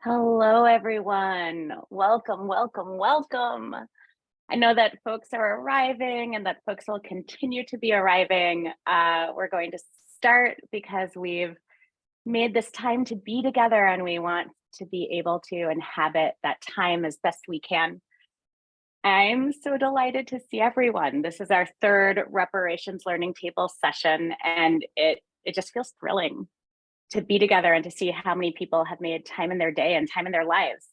Hello, everyone. Welcome, welcome, welcome. I know that folks are arriving and that folks will continue to be arriving. We're going to start because we've made this time to be together and we want to be able to inhabit that time as best we can. I'm so delighted to see everyone. This is our third Reparations Learning Table session, and it just feels thrilling to be together and to see how many people have made time in their day and time in their lives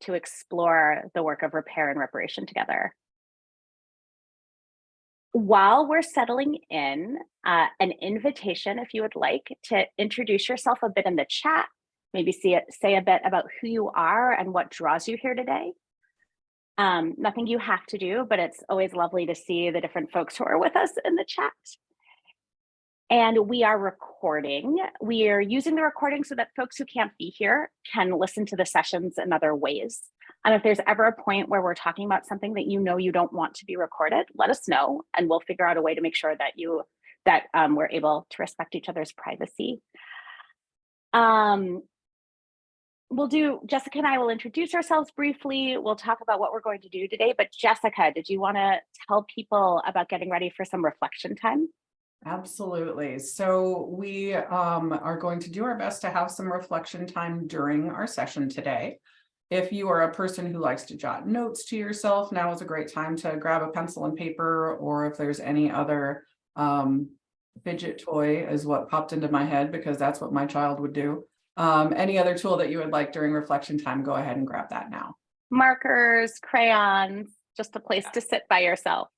to explore the work of repair and reparation together. While we're settling in, an invitation, if you would like, to introduce yourself a bit in the chat, maybe say a bit about who you are and what draws you here today. Nothing you have to do, but it's always lovely to see the different folks who are with us in the chat. And we are recording. We are using the recording so that folks who can't be here can listen to the sessions in other ways. And if there's ever a point where we're talking about something that you don't want to be recorded, let us know, and we'll figure out a way to make sure that we're able to respect each other's privacy. Jessica and I will introduce ourselves briefly. We'll talk about what we're going to do today. But Jessica, did you want to tell people about getting ready for some reflection time? Absolutely. So we are going to do our best to have some reflection time during our session today. If you are a person who likes to jot notes to yourself, now is a great time to grab a pencil and paper, or if there's any other fidget toy is what popped into my head because that's what my child would do. Any other tool that you would like during reflection time, go ahead and grab that now. Markers, crayons, just a place to sit by yourself.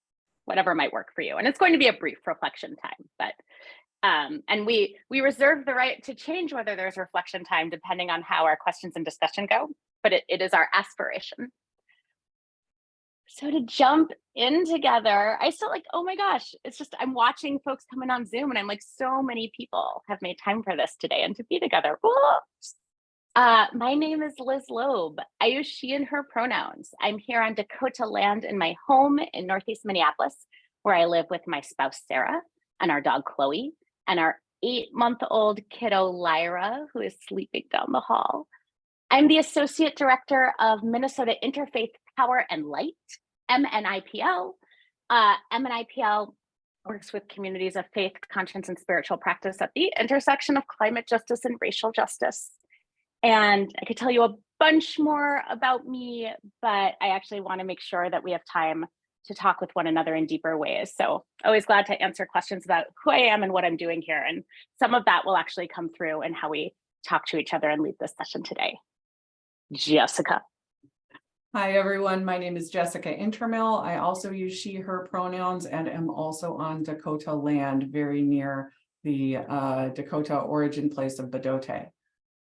Whatever might work for you. And it's going to be a brief reflection time, but and we reserve the right to change whether there's reflection time depending on how our questions and discussion go, but it is our aspiration. So to jump in together, I still oh my gosh, it's just, I'm watching folks come in on Zoom and I'm like, so many people have made time for this today and to be together. My name is Liz Loeb. I use she and her pronouns. I'm here on Dakota land in my home in Northeast Minneapolis, where I live with my spouse, Sarah, and our dog, Chloe, and our 8-month-old kiddo, Lyra, who is sleeping down the hall. I'm the Associate Director of Minnesota Interfaith Power and Light, MNIPL. MNIPL works with communities of faith, conscience, and spiritual practice at the intersection of climate justice and racial justice. And I could tell you a bunch more about me, but I actually want to make sure that we have time to talk with one another in deeper ways. So always glad to answer questions about who I am and what I'm doing here. And some of that will actually come through in how we talk to each other and lead this session today. Jessica. Hi, everyone. My name is Jessica Intermill. I also use she, her pronouns and am also on Dakota land, very near the Dakota origin place of Bedote.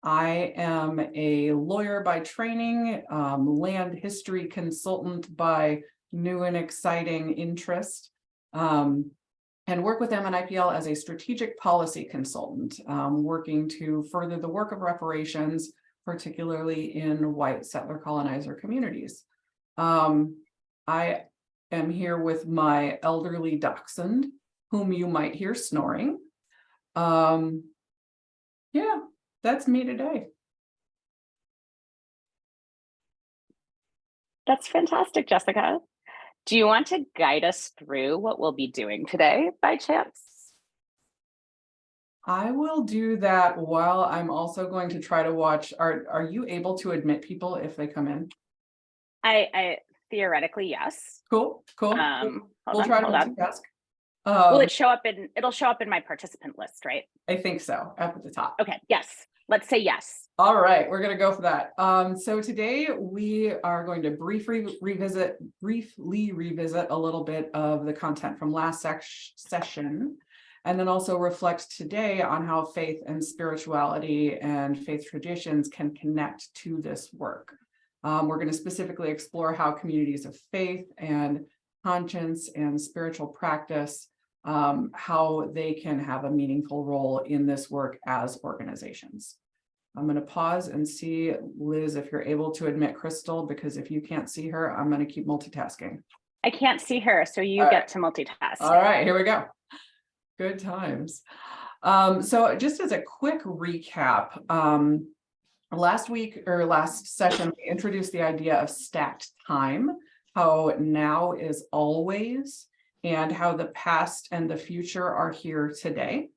I am a lawyer by training, land history consultant by new and exciting interest, and work with MNIPL as a strategic policy consultant, working to further the work of reparations, particularly in white settler colonizer communities. I am here with my elderly dachshund, whom you might hear snoring. Yeah. That's me today. That's fantastic, Jessica. Do you want to guide us through what we'll be doing today by chance? I will do that while I'm also going to try to watch. Are you able to admit people if they come in? I theoretically, yes. Cool. We'll try to multitask. Will it'll show up in my participant list, right? I think so, up at the top. Okay, yes. Let's say yes. All right, we're going to go for that. So today we are going to briefly revisit a little bit of the content from last session, and then also reflect today on how faith and spirituality and faith traditions can connect to this work. We're going to specifically explore how communities of faith and conscience and spiritual practice, how they can have a meaningful role in this work as organizations. I'm going to pause and see, Liz, if you're able to admit Crystal, because if you can't see her, I'm going to keep multitasking. I can't see her, so you get to multitask. All right, here we go. Good times. So just as a quick recap, last week or last session, we introduced the idea of stacked time, how now is always, and how the past and the future are here today.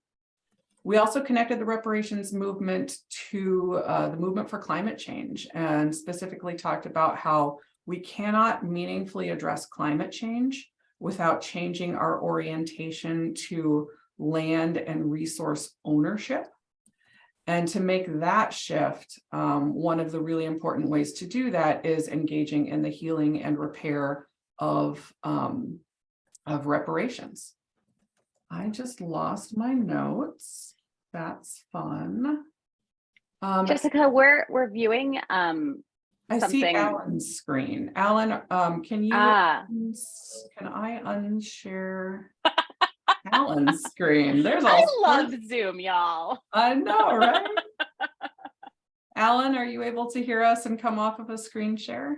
We also connected the reparations movement to the movement for climate change, and specifically talked about how we cannot meaningfully address climate change without changing our orientation to land and resource ownership. And to make that shift, one of the really important ways to do that is engaging in the healing and repair of reparations. I just lost my notes. That's fun. Jessica, we're viewing I see something. Alan's screen. Alan, can I unshare Alan's screen? There's all I love Zoom, y'all. I know, right? Alan, are you able to hear us and come off of a screen share?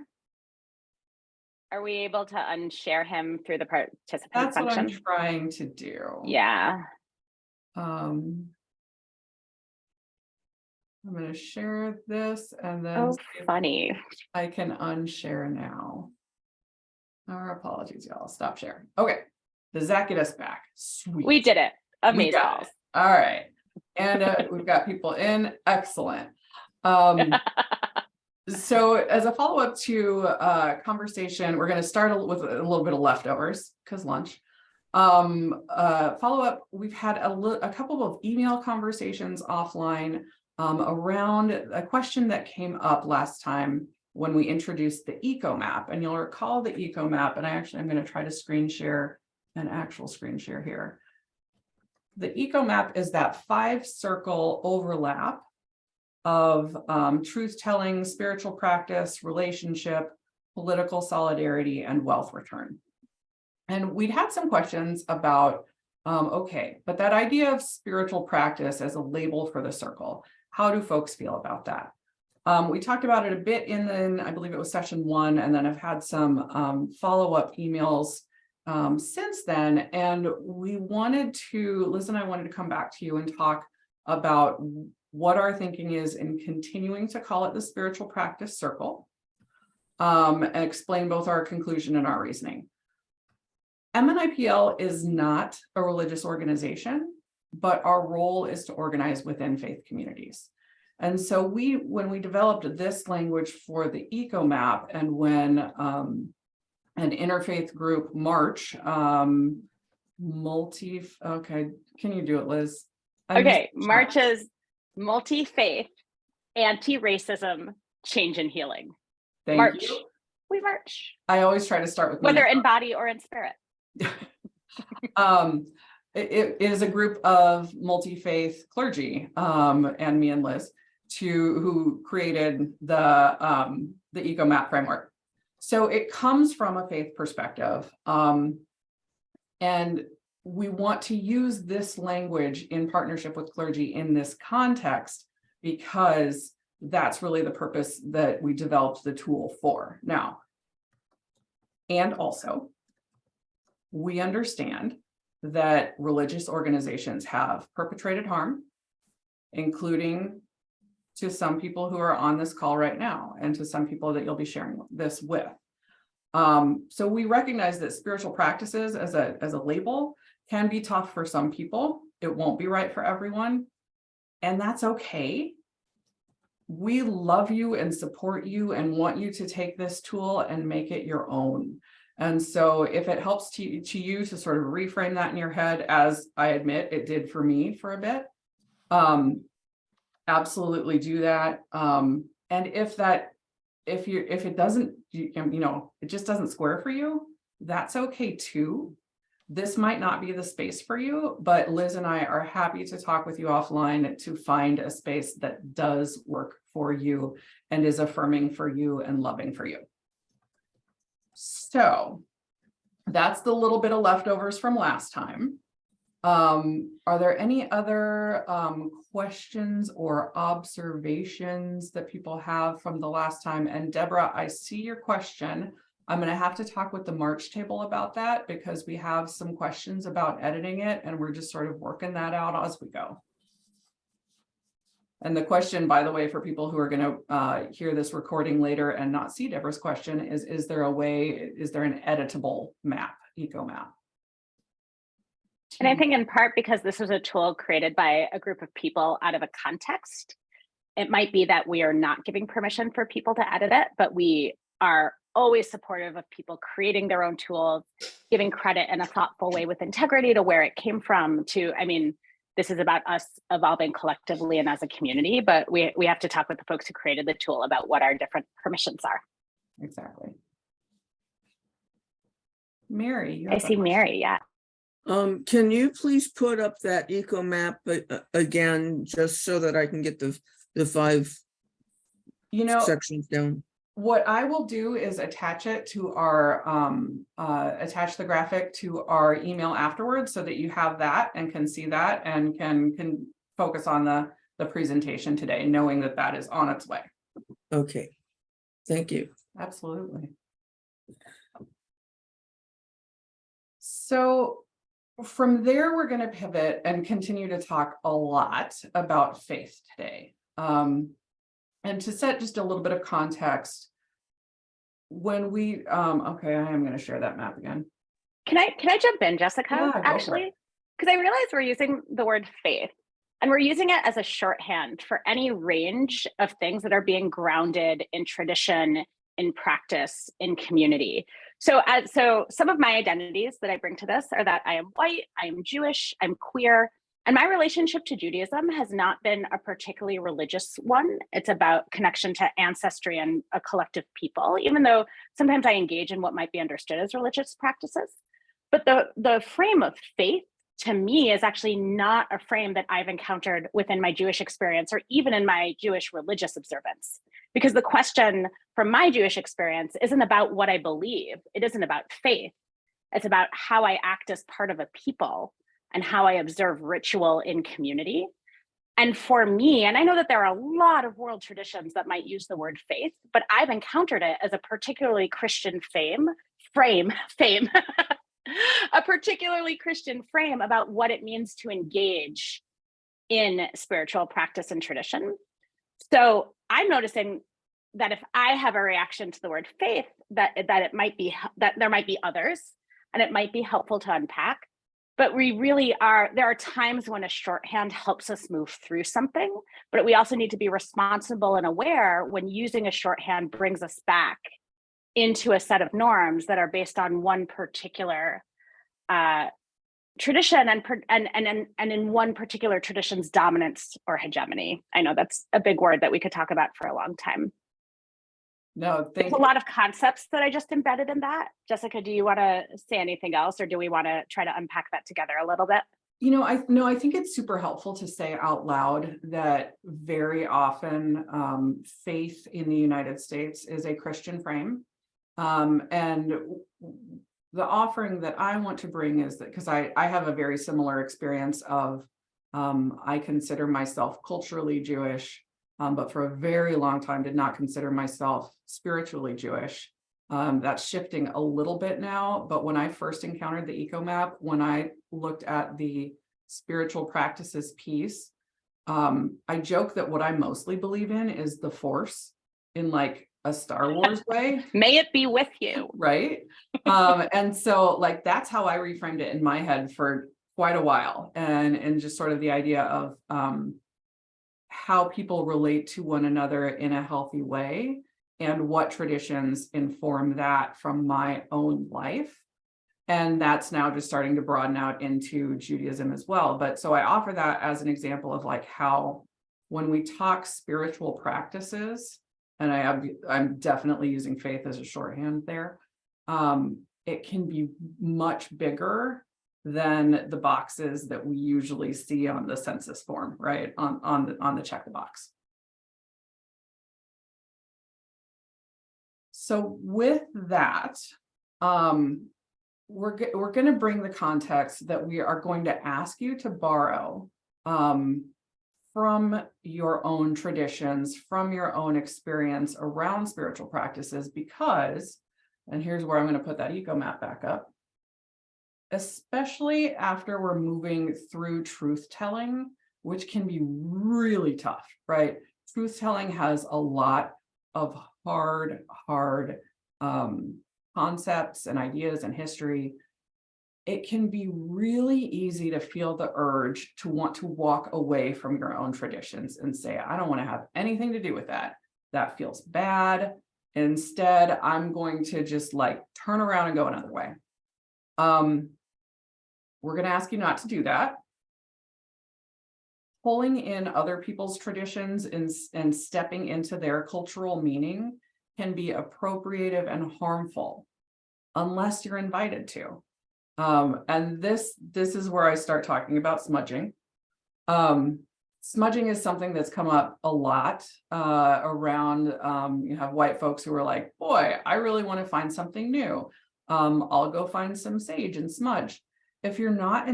Are we able to unshare him through the participant That's function? what I'm trying to do. Yeah. I'm going to share this and then Oh, funny. I can unshare now. Our apologies, y'all. Stop sharing. Okay. Does that get us back? Sweet. We did it. Amazing. All right. And we've got people in. Excellent. So as a follow-up to conversation, we're going to start with a little bit of leftovers because lunch. Follow-up, we've had a couple of email conversations offline around a question that came up last time when we introduced the eco map. And you'll recall the eco map, and I'm going to try to screen share an actual screen share here. The eco map is that 5-circle overlap of truth-telling, spiritual practice, relationship, political solidarity, and wealth return. And we'd had some questions about, okay, but that idea of spiritual practice as a label for the circle, how do folks feel about that? We talked about it a bit in I believe it was session 1, and then I've had some follow-up emails since then. And Liz and I wanted to come back to you and talk about what our thinking is in continuing to call it the spiritual practice circle, and explain both our conclusion and our reasoning. MNIPL is not a religious organization, but our role is to organize within faith communities. And so when we developed this language for the eco map, and when an interfaith group March, okay, can you do it, Liz? Okay, March is multi-faith, anti-racism, change and healing. Thank you. We march. I always try to start with whether in body or in spirit. It is a group of multi-faith clergy, and me and Liz, who created the eco map framework. So it comes from a faith perspective, and we want to use this language in partnership with clergy in this context because that's really the purpose that we developed the tool for. Now, and also, we understand that religious organizations have perpetrated harm, including to some people who are on this call right now, and to some people that you'll be sharing this with. So we recognize that spiritual practices as a label can be tough for some people. It won't be right for everyone, and that's okay. We love you and support you and want you to take this tool and make it your own. And so if it helps to you to sort of reframe that in your head, as I admit it did for me for a bit, absolutely do that. And if it doesn't, it just doesn't square for you, that's okay too. This might not be the space for you, but Liz and I are happy to talk with you offline to find a space that does work for you and is affirming for you and loving for you. So that's the little bit of leftovers from last time. Are there any other questions or observations that people have from the last time? And Deborah, I see your question. I'm going to have to talk with the March table about that because we have some questions about editing it and we're just sort of working that out as we go. And the question, by the way, for people who are going to hear this recording later and not see Deborah's question is there an editable map, eco map? And I think in part because this was a tool created by a group of people out of a context, it might be that we are not giving permission for people to edit it, but we are always supportive of people creating their own tools, giving credit in a thoughtful way with integrity to where it came from to, I mean, this is about us evolving collectively and as a community, but we have to talk with the folks who created the tool about what our different permissions are. Exactly. Mary. I see Mary, yeah. Can you please put up that eco map again, just so that I can get the 5 sections down? What I will do is attach it to our attach the graphic to our email afterwards so that you have that and can see that and can focus on the presentation today, knowing that that is on its way. Okay, thank you. Absolutely. So from there, we're going to pivot and continue to talk a lot about faith today. And to set just a little bit of context, when we, okay, I am going to share that map again. Can I jump in, Jessica, Yeah, actually? Because I realize we're using the word faith and we're using it as a shorthand for any range of things that are being grounded in tradition, in practice, in community. So some of my identities that I bring to this are that I am white, I am Jewish, I'm queer, and my relationship to Judaism has not been a particularly religious one. It's about connection to ancestry and a collective people, even though sometimes I engage in what might be understood as religious practices. But the frame of faith to me is actually not a frame that I've encountered within my Jewish experience or even in my Jewish religious observance. Because the question from my Jewish experience isn't about what I believe. It isn't about faith. It's about how I act as part of a people and how I observe ritual in community. And for me, and I know that there are a lot of world traditions that might use the word faith, but I've encountered it as a particularly Christian frame, a particularly Christian frame about what it means to engage in spiritual practice and tradition. So I'm noticing that if I have a reaction to the word faith, that it might be, that there might be others, and it might be helpful to unpack. But we really are, there are times when a shorthand helps us move through something, but we also need to be responsible and aware when using a shorthand brings us back into a set of norms that are based on one particular tradition and in one particular tradition's dominance or hegemony. I know that's a big word that we could talk about for a long time. No, there's a lot of concepts that I just embedded in that. Jessica, do you want to say anything else, or do we want to try to unpack that together a little bit? You know, I think it's super helpful to say out loud that very often faith in the United States is a Christian frame. And the offering that I want to bring is that, because I have a very similar experience of, I consider myself culturally Jewish, but for a very long time did not consider myself spiritually Jewish. That's shifting a little bit now, but when I first encountered the eco map, when I looked at the spiritual practices piece, I joke that what I mostly believe in is the Force in like a Star Wars way. May it be with you. Right. And so like, that's how I reframed it in my head for quite a while. And just sort of the idea of how people relate to one another in a healthy way and what traditions inform that from my own life. And that's now just starting to broaden out into Judaism as well. But so I offer that as an example of like how when we talk spiritual practices, and I'm definitely using faith as a shorthand there, it can be much bigger than the boxes that we usually see on the census form, right? On the check the box. So with that, we're going to bring the context that we are going to ask you to borrow from your own traditions, from your own experience around spiritual practices, because, and here's where I'm going to put that eco map back up, especially after we're moving through truth telling, which can be really tough, right? Truth telling has a lot of hard concepts and ideas and history. It can be really easy to feel the urge to want to walk away from your own traditions and say, I don't want to have anything to do with that. That feels bad. Instead, I'm going to just like turn around and go another way. We're going to ask you not to do that. Pulling in other people's traditions and stepping into their cultural meaning can be appropriative and harmful unless you're invited to. And this is where I start talking about smudging. Smudging is something that's come up a lot around, you have white folks who are like, boy, I really want to find something new. I'll go find some sage and smudge. If you're not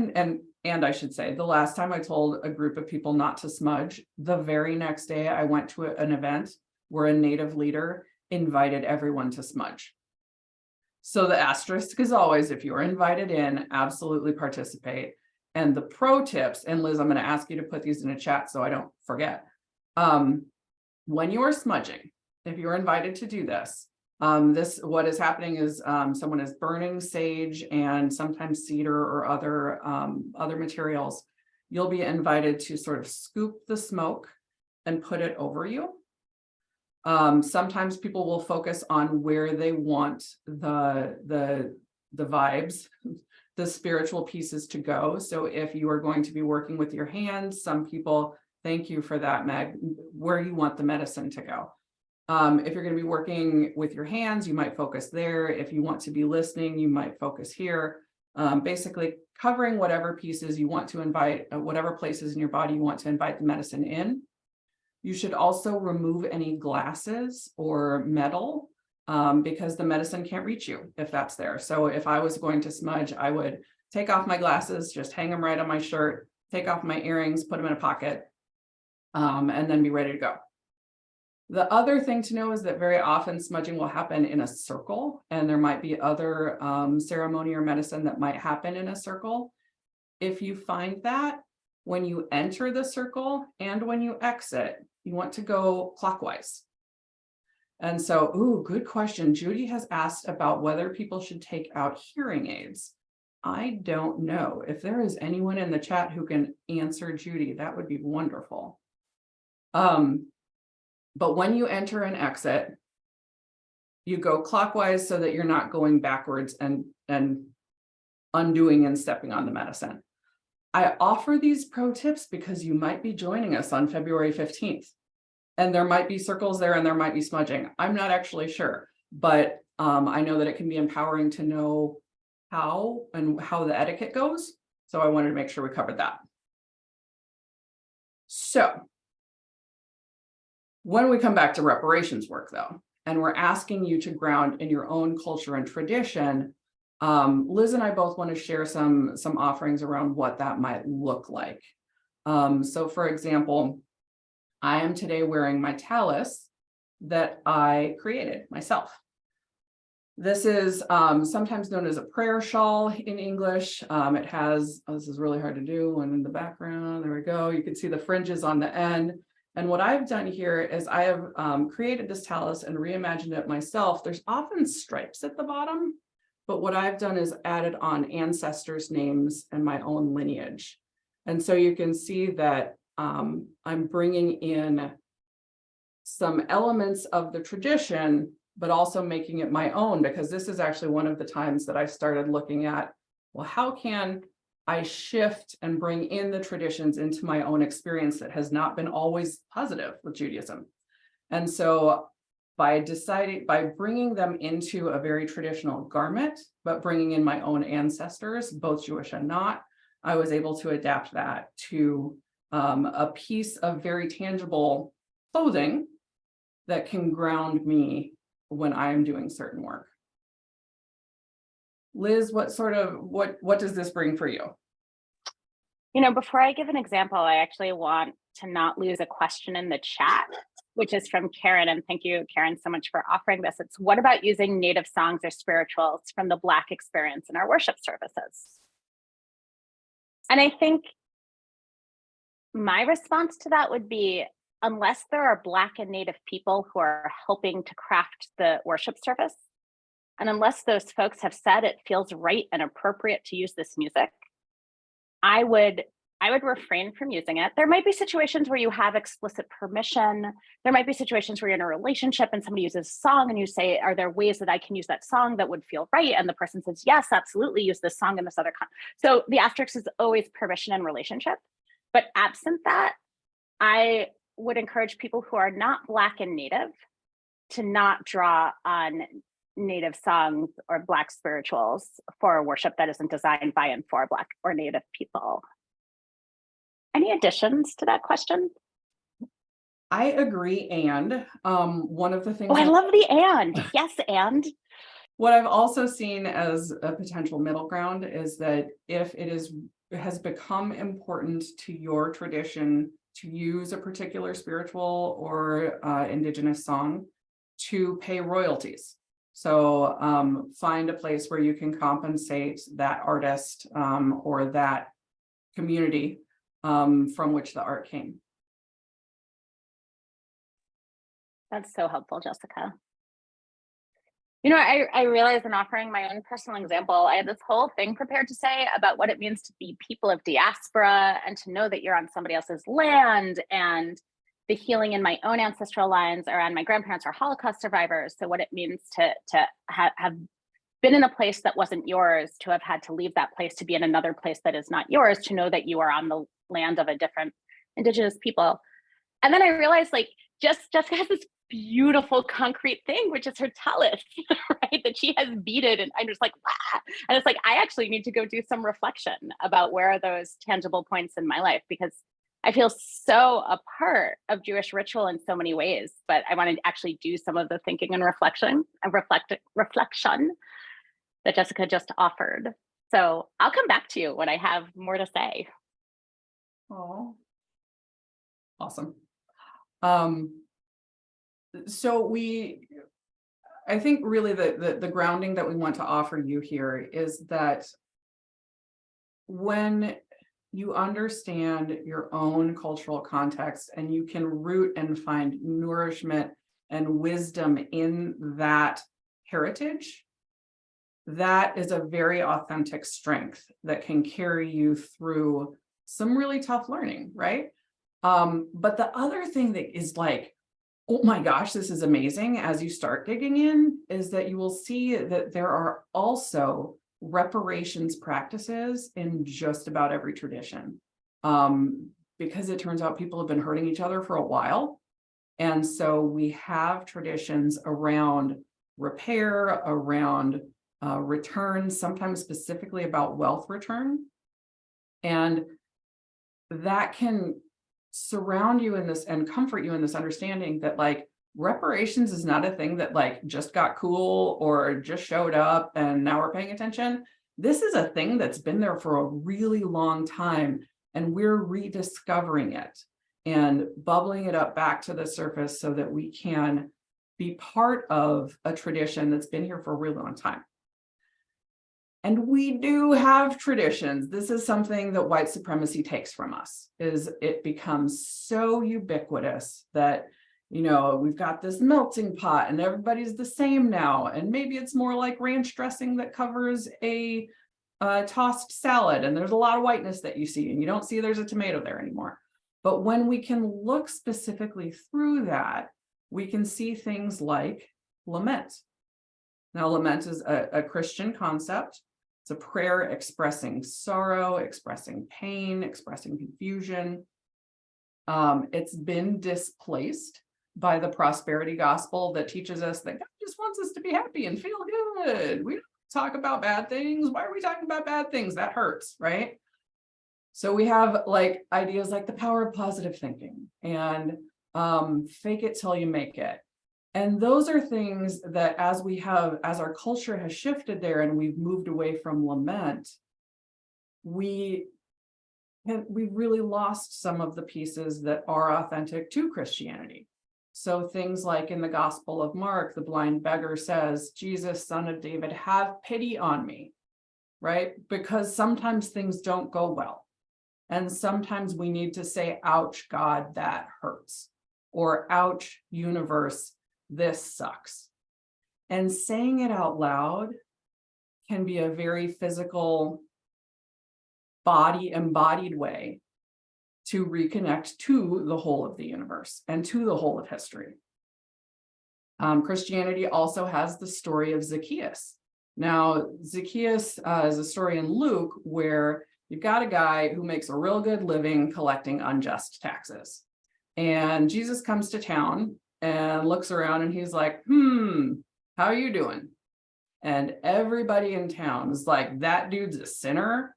and I should say, the last time I told a group of people not to smudge, the very next day I went to an event where a native leader invited everyone to smudge. So the asterisk is always, if you're invited in, absolutely participate. And the pro tips, and Liz, I'm going to ask you to put these in a chat so I don't forget. When you are smudging, if you're invited to do this, what is happening is someone is burning sage and sometimes cedar or other materials. You'll be invited to sort of scoop the smoke and put it over you. Sometimes people will focus on where they want the vibes, the spiritual pieces to go. So if you are going to be working with your hands, some people, thank you for that, Meg, where you want the medicine to go. If you're going to be working with your hands, you might focus there. If you want to be listening, you might focus here. Basically covering whatever pieces you want to invite, whatever places in your body you want to invite the medicine in. You should also remove any glasses or metal because the medicine can't reach you if that's there. So if I was going to smudge, I would take off my glasses, just hang them right on my shirt, take off my earrings, put them in a pocket, and then be ready to go. The other thing to know is that very often smudging will happen in a circle, and there might be other ceremony or medicine that might happen in a circle. If you find that, when you enter the circle and when you exit, you want to go clockwise. And so, ooh, good question. Judy has asked about whether people should take out hearing aids. I don't know. If there is anyone in the chat who can answer Judy, that would be wonderful. But when you enter and exit, you go clockwise so that you're not going backwards and undoing and stepping on the medicine. I offer these pro tips because you might be joining us on February 15th. And there might be circles there and there might be smudging. I'm not actually sure, but I know that it can be empowering to know how the etiquette goes. So I wanted to make sure we covered that. So when we come back to reparations work though, and we're asking you to ground in your own culture and tradition, Liz and I both want to share some offerings around what that might look like. So for example, I am today wearing my talus that I created myself. This is sometimes known as a prayer shawl in English. It has, this is really hard to do, and in the background, there we go. You can see the fringes on the end. And what I've done here is I have created this talus and reimagined it myself. There's often stripes at the bottom, but what I've done is added on ancestors' names and my own lineage. And so you can see that I'm bringing in some elements of the tradition, but also making it my own, because this is actually one of the times that I started looking at, well, how can I shift and bring in the traditions into my own experience that has not been always positive with Judaism. And so by bringing them into a very traditional garment, but bringing in my own ancestors, both Jewish and not, I was able to adapt that to a piece of very tangible clothing that can ground me when I'm doing certain work. Liz, what does this bring for you? You know, before I give an example, I actually want to not lose a question in the chat, which is from Karen. And thank you, Karen, so much for offering this. It's what about using native songs or spirituals from the Black experience in our worship services? And I think my response to that would be, unless there are Black and Native people who are helping to craft the worship service, and unless those folks have said it feels right and appropriate to use this music, I would refrain from using it. There might be situations where you have explicit permission. There might be situations where you're in a relationship and somebody uses a song and you say, are there ways that I can use that song that would feel right? And the person says, yes, absolutely, use this song in this other So the asterisk is always permission and relationship. But absent that, I would encourage people who are not Black and Native to not draw on Native songs or Black spirituals for worship that isn't designed by and for Black or Native people. Any additions to that question? I agree. And one of the things I love the and. Yes, and. What I've also seen as a potential middle ground is that if it has become important to your tradition to use a particular spiritual or indigenous song, to pay royalties. So find a place where you can compensate that artist or that community from which the art came. That's so helpful, Jessica. You know, I realized in offering my own personal example, I had this whole thing prepared to say about what it means to be people of diaspora and to know that you're on somebody else's land, and the healing in my own ancestral lines around my grandparents are Holocaust survivors. So what it means to have been in a place that wasn't yours, to have had to leave that place to be in another place that is not yours, to know that you are on the land of a different Indigenous people. And then I realized, like, Jessica has this beautiful concrete thing, which is her tallis, right? That she has beaded, and I'm just like, wow. And it's like, I actually need to go do some reflection about where are those tangible points in my life, because I feel so a part of Jewish ritual in so many ways, but I want to actually do some of the thinking and reflection that Jessica just offered. So I'll come back to you when I have more to say. Oh, awesome. So I think really the grounding that we want to offer you here is that when you understand your own cultural context and you can root and find nourishment and wisdom in that heritage, that is a very authentic strength that can carry you through some really tough learning, right? But the other thing that is like, oh my gosh, this is amazing as you start digging in, is that you will see that there are also reparations practices in just about every tradition. Because it turns out people have been hurting each other for a while. And so we have traditions around repair, around return, sometimes specifically about wealth return. And that can surround you in this and comfort you in this understanding that, like, reparations is not a thing that like just got cool or just showed up and now we're paying attention. This is a thing that's been there for a really long time, and we're rediscovering it and bubbling it up back to the surface so that we can be part of a tradition that's been here for a really long time. And we do have traditions. This is something that white supremacy takes from us, is it becomes so ubiquitous that, you know, we've got this melting pot and everybody's the same now. And maybe it's more like ranch dressing that covers a tossed salad, and there's a lot of whiteness that you see and you don't see there's a tomato there anymore. But when we can look specifically through that, we can see things like lament. Now, lament is a Christian concept. It's a prayer expressing sorrow, expressing pain, expressing confusion. It's been displaced by the prosperity gospel that teaches us that God just wants us to be happy and feel good. We don't talk about bad things. Why are we talking about bad things? That hurts, right? So we have like ideas like the power of positive thinking and fake it till you make it. And those are things that as our culture has shifted there and we've moved away from lament, we've really lost some of the pieces that are authentic to Christianity. So things like in the Gospel of Mark, the blind beggar says, Jesus, son of David, have pity on me, right? Because sometimes things don't go well. And sometimes we need to say, ouch, God, that hurts. Or ouch, universe, this sucks. And saying it out loud can be a very physical, embodied way to reconnect to the whole of the universe and to the whole of history. Christianity also has the story of Zacchaeus. Now, Zacchaeus is a story in Luke where you've got a guy who makes a real good living collecting unjust taxes. And Jesus comes to town and looks around and he's like, how are you doing? And everybody in town is like, that dude's a sinner.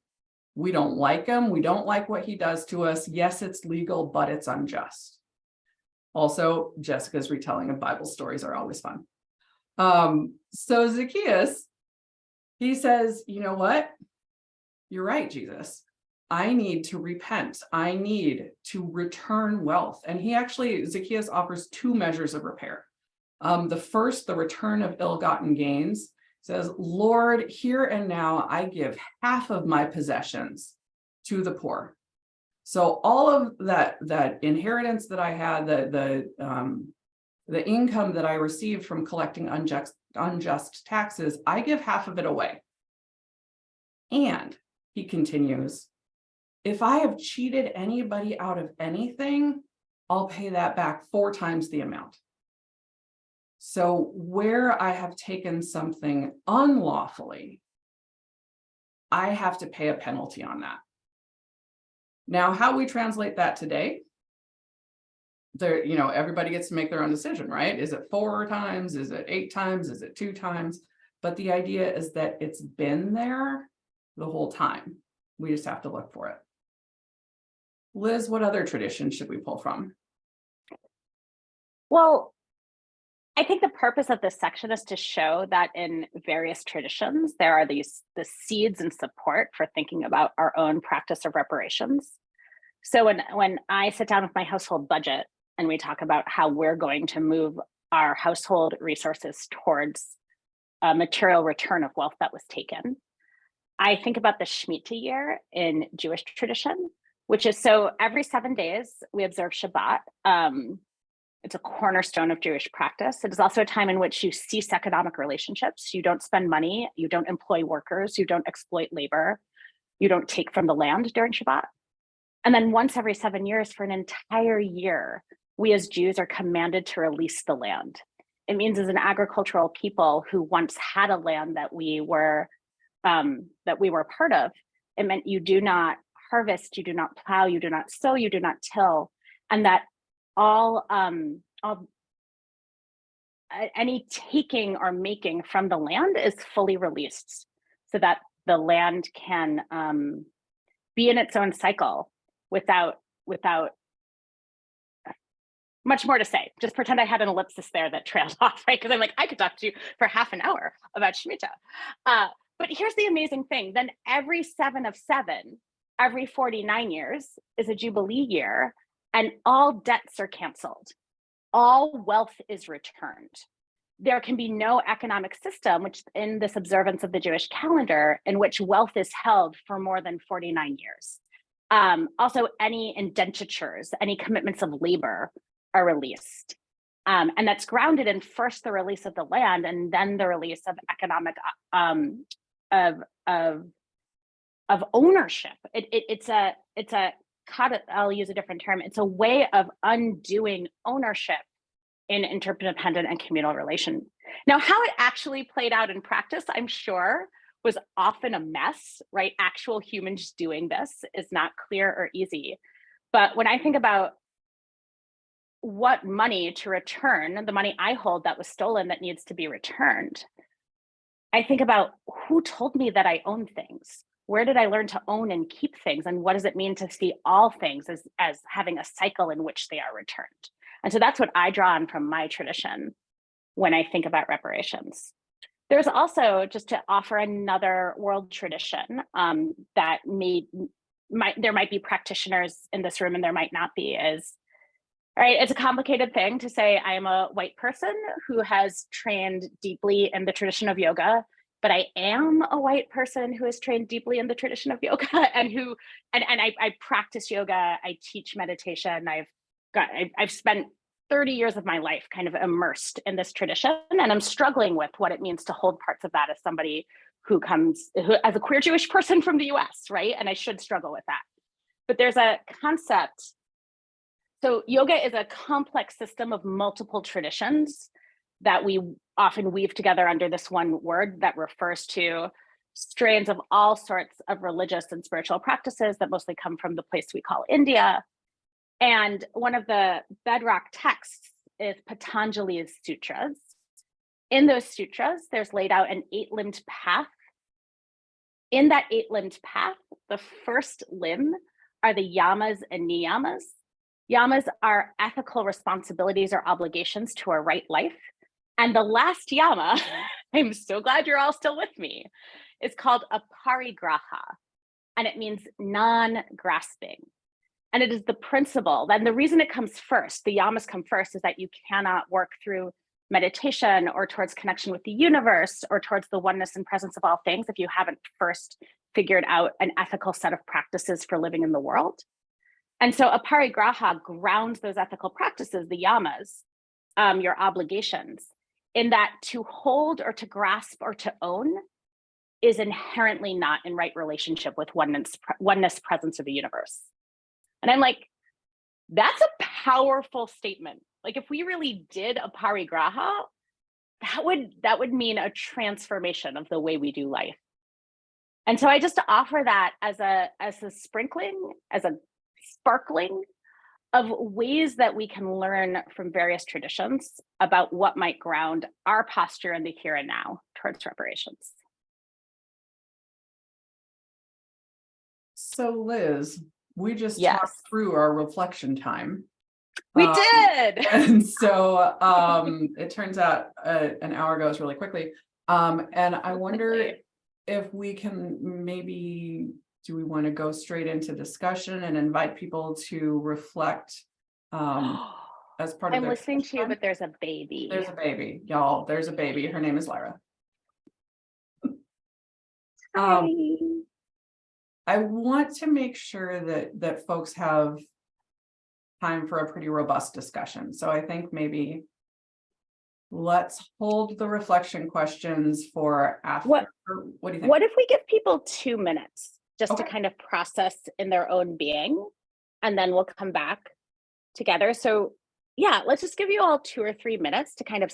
We don't like him. We don't like what he does to us. Yes, it's legal, but it's unjust. Also, Jessica's retelling of Bible stories are always fun. So Zacchaeus, he says, you know what? You're right, Jesus. I need to repent. I need to return wealth. And Zacchaeus offers two measures of repair. The first, the return of ill-gotten gains, says, Lord, here and now I give half of my possessions to the poor. So all of that inheritance that I had, the income that I received from collecting unjust taxes, I give half of it away. And he continues, if I have cheated anybody out of anything, I'll pay that back 4 times the amount. So where I have taken something unlawfully, I have to pay a penalty on that. Now, how we translate that today, everybody gets to make their own decision, right? Is it 4 times? Is it 8 times? Is it 2 times? But the idea is that it's been there the whole time. We just have to look for it. Liz, what other traditions should we pull from? Well, I think the purpose of this section is to show that in various traditions, there are the seeds and support for thinking about our own practice of reparations. So when I sit down with my household budget and we talk about how we're going to move our household resources towards a material return of wealth that was taken, I think about the Shemitah year in Jewish tradition, which is so every 7 days we observe Shabbat. It's a cornerstone of Jewish practice. It is also a time in which you cease economic relationships. You don't spend money, you don't employ workers, you don't exploit labor, you don't take from the land during Shabbat. And then once every 7 years for an entire year, we as Jews are commanded to release the land. It means as an agricultural people who once had a land that we were part of, it meant you do not harvest, you do not plow, you do not sow, you do not till, and that all any taking or making from the land is fully released so that the land can be in its own cycle without much more to say. Just pretend I had an ellipsis there that trailed off, right? Because I'm like, I could talk to you for half an hour about Shemitah. But here's the amazing thing. Then every 7 of 7, every 49 years is a Jubilee year, and all debts are canceled. All wealth is returned. There can be no economic system, which in this observance of the Jewish calendar, in which wealth is held for more than 49 years. Also, any indentures, any commitments of labor are released. And that's grounded in first the release of the land and then the release of economic of ownership. I'll use a different term. It's a way of undoing ownership in interdependent and communal relation. Now, how it actually played out in practice, I'm sure, was often a mess, right? Actual humans doing this is not clear or easy. But when I think about what money to return, the money I hold that was stolen that needs to be returned, I think about who told me that I own things? Where did I learn to own and keep things? And what does it mean to see all things as having a cycle in which they are returned? And so that's what I draw on from my tradition when I think about reparations. There's also, just to offer another world tradition that there might be practitioners in this room and there might not be, is, all right, it's a complicated thing to say I am a white person who has trained deeply in the tradition of yoga but I am a white person who is trained deeply in the tradition of yoga and I practice yoga, I teach meditation. I've spent 30 years of my life kind of immersed in this tradition, and I'm struggling with what it means to hold parts of that as somebody who as a queer Jewish person from the US, right? And I should struggle with that. But there's a concept. So yoga is a complex system of multiple traditions that we often weave together under this one word that refers to strains of all sorts of religious and spiritual practices that mostly come from the place we call India. And one of the bedrock texts is Patanjali's sutras. In those sutras, there's laid out an 8-limbed path. In that 8-limbed path, the first limb are the yamas and niyamas. Yamas are ethical responsibilities or obligations to a right life. And the last yama, I'm so glad you're all still with me, is called a parigraha, and it means non-grasping. And it is the principle, and the reason it comes first, the yamas come first, is that you cannot work through meditation or towards connection with the universe or towards the oneness and presence of all things if you haven't first figured out an ethical set of practices for living in the world. And so a parigraha grounds those ethical practices, the yamas, your obligations, in that to hold or to grasp or to own is inherently not in right relationship with oneness, presence of the universe. And I'm like, that's a powerful statement. Like if we really did a parigraha, that would mean a transformation of the way we do life. And so I just offer that as a sprinkling, as a sparkling of ways that we can learn from various traditions about what might ground our posture in the here and now towards reparations. So Liz, we just talked through our reflection time. We did. And so it turns out an hour goes really quickly. And I wonder if we can do we want to go straight into discussion and invite people to reflect as part of I'm listening to you, but there's a baby. There's a baby, y'all. There's a baby. Her name is Lyra. I want to make sure that folks have time for a pretty robust discussion. So I think maybe let's hold the reflection questions for after. What do you think? What if we give people 2 minutes just to kind of process in their own being, and then we'll come back together? So yeah, let's just give you all 2 or 3 minutes to kind of,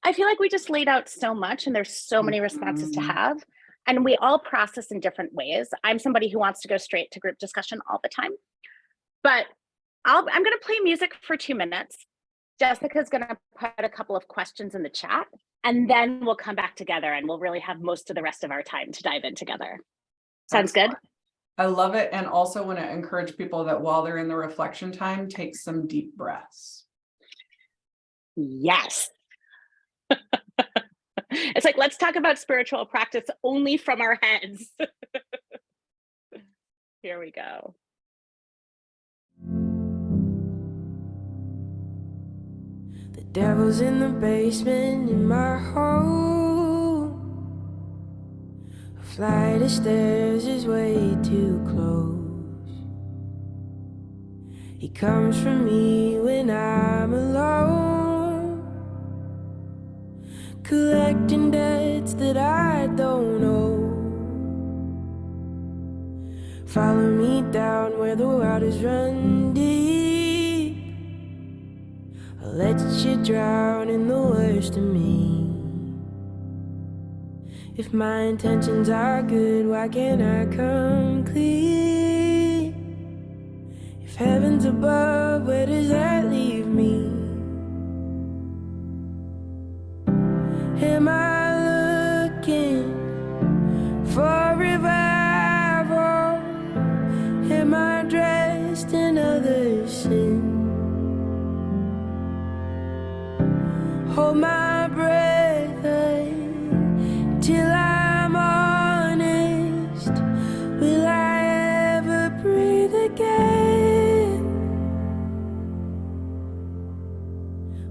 I feel like we just laid out so much and there's so many responses to have, and we all process in different ways. I'm somebody who wants to go straight to group discussion all the time, but I'm going to play music for 2 minutes. Jessica's going to put a couple of questions in the chat, and then we'll come back together and we'll really have most of the rest of our time to dive in together. Sounds good? I love it. And also want to encourage people that while they're in the reflection time, take some deep breaths. Yes. It's like, let's talk about spiritual practice only from our heads. Here we go. The devil's in the basement in my home. A flight of stairs is way too close. He comes for me when I'm alone, collecting debts that I don't owe. Follow me down where the waters run deep. I'll let you drown in the worst of me. If my intentions are good, why can't I come clean? If heaven's above, where does that leave me? Am I looking for revival? Am I dressed in other sin? Hold my breath till I'm honest. Will I ever breathe again?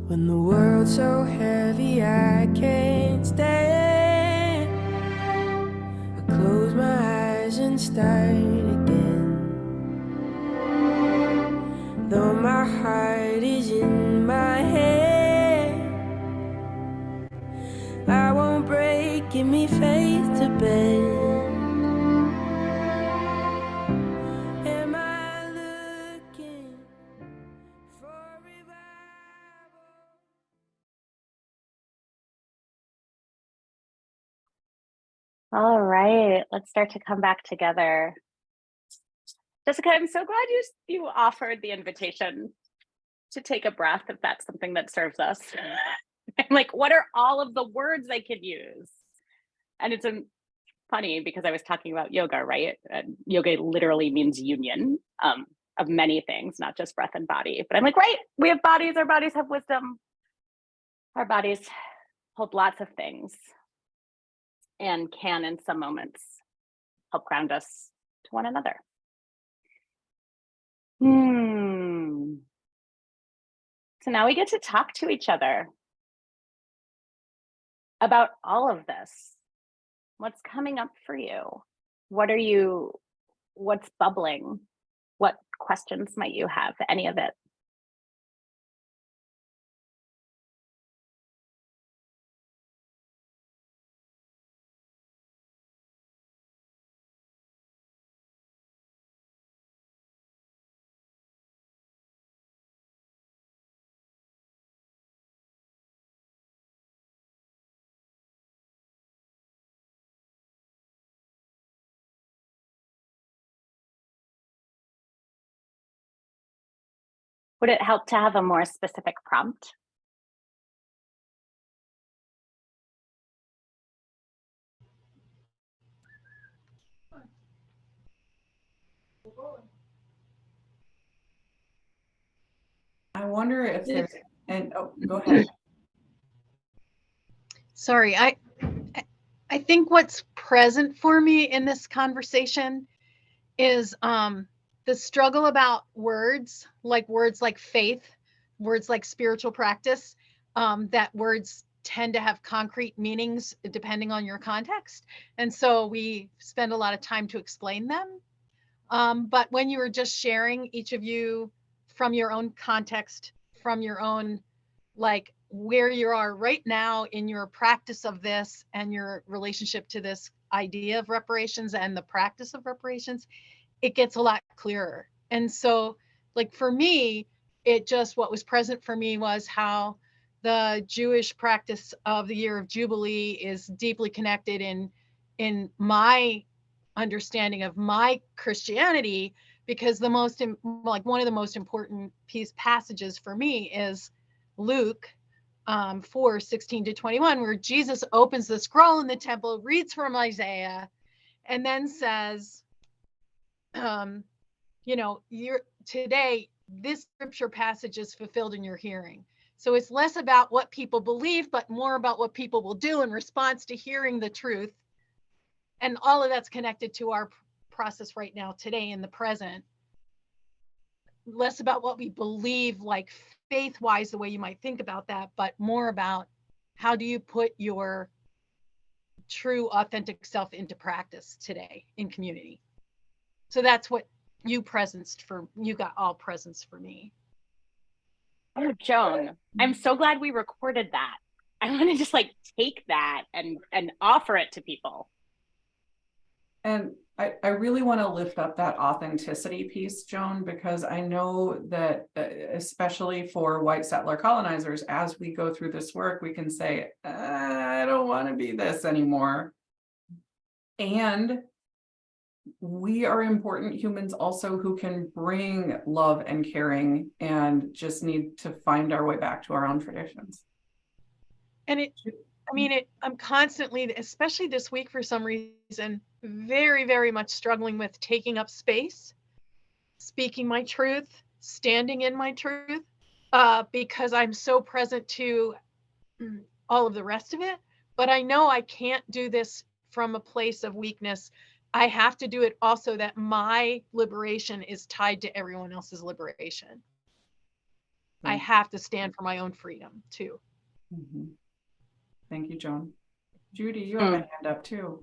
When the world's so heavy I can't stand. and start again. Though my heart is in my head, I won't break, give me faith to bend. Am I looking for revival? All right, let's start to come back together. Jessica, I'm so glad you offered the invitation to take a breath if that's something that serves us. I'm like, what are all of the words I could use? And it's funny because I was talking about yoga, right? And yoga literally means union of many things, not just breath and body. But I'm like, right, we have bodies, our bodies have wisdom. Our bodies hold lots of things and can, in some moments, help ground us to one another. So now we get to talk to each other about all of this. What's coming up for you? What's bubbling? What questions might you have? Any of it? Would it help to have a more specific prompt? I wonder if there's, and oh, go ahead. Sorry, I think what's present for me in this conversation is the struggle about words like faith, words like spiritual practice, that words tend to have concrete meanings depending on your context. And so we spend a lot of time to explain them. But when you were just sharing, each of you, from your own context, from your own, like where you are right now in your practice of this and your relationship to this idea of reparations and the practice of reparations, it gets a lot clearer. And so, like for me, what was present for me was how the Jewish practice of the year of Jubilee is deeply connected in my understanding of my Christianity, because one of the most important passages for me is Luke 4:16-21, where Jesus opens the scroll in the temple, reads from Isaiah, and then says, today this scripture passage is fulfilled in your hearing. So it's less about what people believe, but more about what people will do in response to hearing the truth. And all of that's connected to our process right now, today, in the present. Less about what we believe, like faith-wise, the way you might think about that, but more about how do you put your true, authentic self into practice today in community. So that's what you got all presents for me. Oh, Joan, I'm so glad we recorded that. I want to just take that and offer it to people. And I really want to lift up that authenticity piece, Joan, because I know that especially for white settler colonizers, as we go through this work, we can say, I don't want to be this anymore. And we are important humans also who can bring love and caring, and just need to find our way back to our own traditions. And I'm constantly, especially this week for some reason, very, very much struggling with taking up space, speaking my truth, standing in my truth, because I'm so present to all of the rest of it. But I know I can't do this from a place of weakness. I have to do it also that my liberation is tied to everyone else's liberation. I have to stand for my own freedom too. Mm-hmm. Thank you, Joan. Judy, you have a hand up too.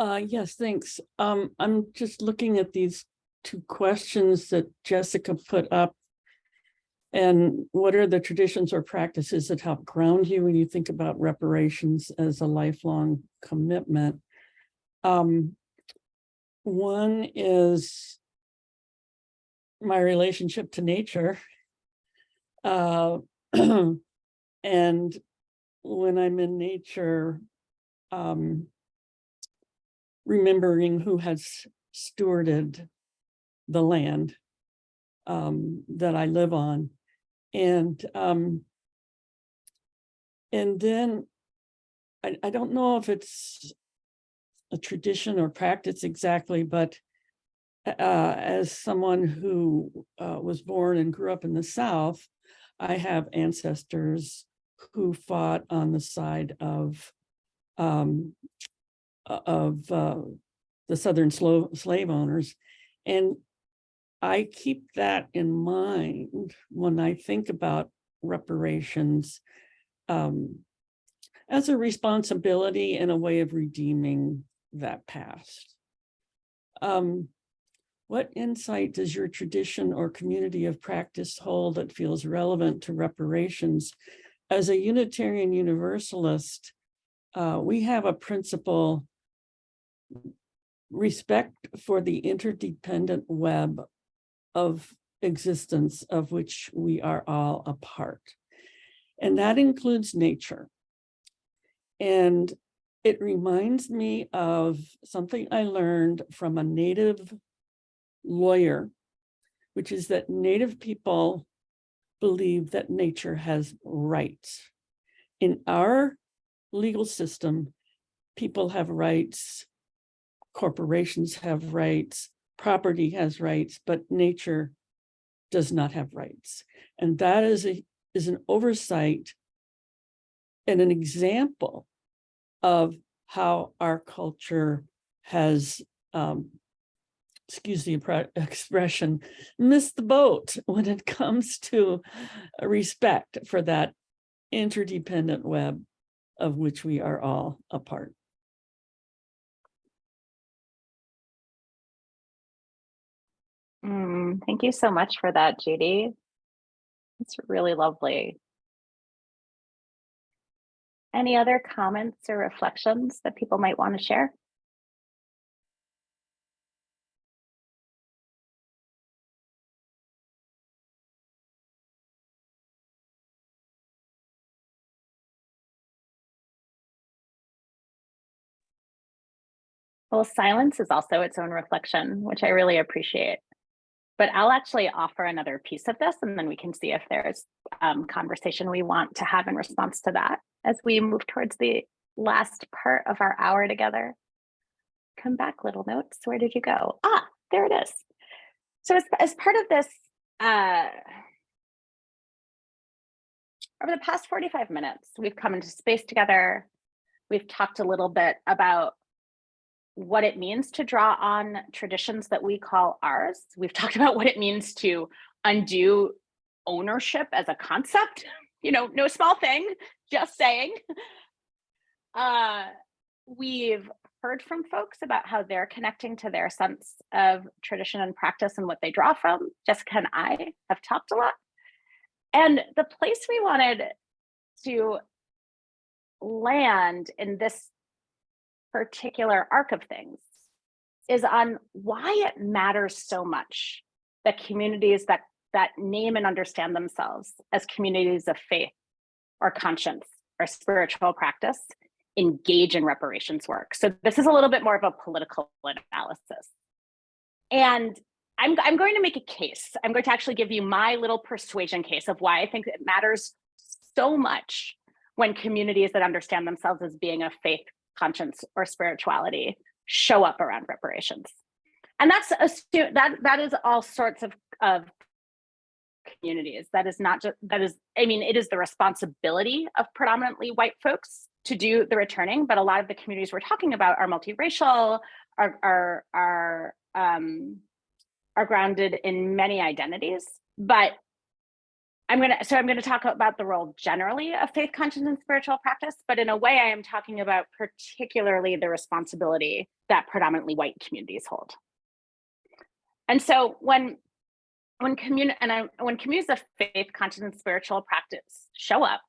Yes, thanks. I'm just looking at these two questions that Jessica put up. And what are the traditions or practices that help ground you when you think about reparations as a lifelong commitment? One is my relationship to nature. And when I'm in nature, remembering who has stewarded the land that I live on. And then I don't know if it's a tradition or practice exactly, but as someone who was born and grew up in the South, I have ancestors who fought on the side of the Southern slave owners. And I keep that in mind when I think about reparations as a responsibility and a way of redeeming that past. What insight does your tradition or community of practice hold that feels relevant to reparations? As a Unitarian Universalist, we have a principle: respect for the interdependent web of existence of which we are all a part. And that includes nature. And it reminds me of something I learned from a Native lawyer, which is that Native people believe that nature has rights. In our legal system, people have rights, corporations have rights, property has rights, but nature does not have rights. And that is an oversight and an example of how our culture has, excuse the expression, missed the boat when it comes to respect for that interdependent web of which we are all a part. Thank you so much for that, Judy. It's really lovely. Any other comments or reflections that people might want to share? Well, silence is also its own reflection, which I really appreciate. But I'll actually offer another piece of this, and then we can see if there's conversation we want to have in response to that as we move towards the last part of our hour together. Come back, little notes. Where did you go? Ah, there it is. So as part of this, over the past 45 minutes, we've come into space together. We've talked a little bit about what it means to draw on traditions that we call ours. We've talked about what it means to undo ownership as a concept. You know, no small thing, just saying. We've heard from folks about how they're connecting to their sense of tradition and practice and what they draw from. Jessica and I have talked a lot. And the place we wanted to land in this particular arc of things is on why it matters so much that communities that name and understand themselves as communities of faith or conscience or spiritual practice engage in reparations work. So this is a little bit more of a political analysis. And I'm going to make a case. I'm going to actually give you my little persuasion case of why I think it matters so much when communities that understand themselves as being of faith, conscience, or spirituality show up around reparations. And that is all sorts of communities. That is not just, it is the responsibility of predominantly white folks to do the returning, but a lot of the communities we're talking about are multiracial, are grounded in many identities. But I'm gonna talk about the role generally of faith, conscience, and spiritual practice, but in a way I am talking about particularly the responsibility that predominantly white communities hold. And so when communities of faith, conscience, and spiritual practice show up,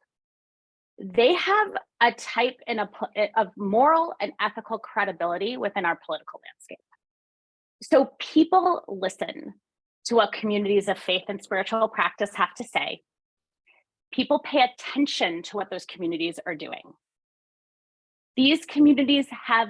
they have a type of moral and ethical credibility within our political landscape. So people listen to what communities of faith and spiritual practice have to say. People pay attention to what those communities are doing. These communities have